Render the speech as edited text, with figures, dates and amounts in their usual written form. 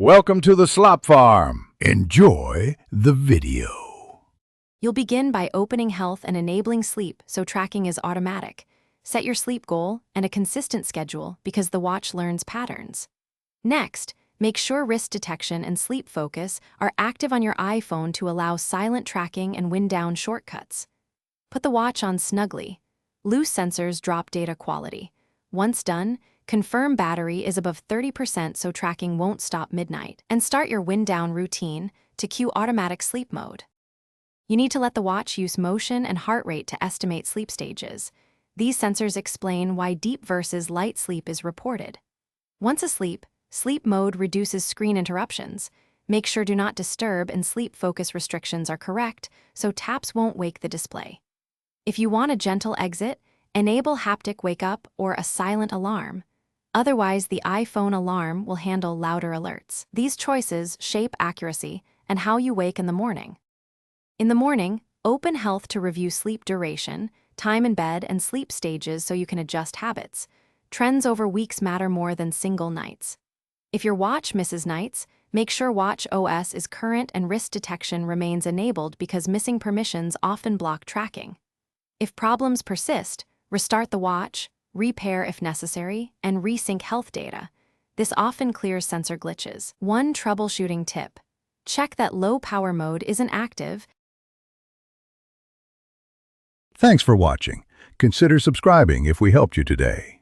Welcome to the Slop Farm. Enjoy the video. You'll begin by opening health and enabling sleep so tracking is automatic. Set your sleep goal and a consistent schedule because the watch learns patterns. Next, make sure wrist detection and sleep focus are active on your iPhone to allow silent tracking and wind down shortcuts. Put the watch on snugly. Loose sensors drop data quality. Once done, confirm battery is above 30% so tracking won't stop midnight. And start your wind down routine to cue automatic sleep mode. You need to let the watch use motion and heart rate to estimate sleep stages. These sensors explain why deep versus light sleep is reported. Once asleep, sleep mode reduces screen interruptions. Make sure do not disturb and sleep focus restrictions are correct so taps won't wake the display. If you want a gentle exit, enable haptic wake up or a silent alarm. Otherwise, the iPhone alarm will handle louder alerts. These choices shape accuracy and how you wake in the morning. In the morning, open health to review sleep duration, time in bed, and sleep stages so you can adjust habits. Trends over weeks matter more than single nights. If your watch misses nights, make sure Watch OS is current and wrist detection remains enabled because missing permissions often block tracking. If problems persist, restart the watch, repair if necessary, and resync health data. This often clears sensor glitches. One troubleshooting tip: check that low power mode isn't active. Thanks for watching. Consider subscribing if we helped you today.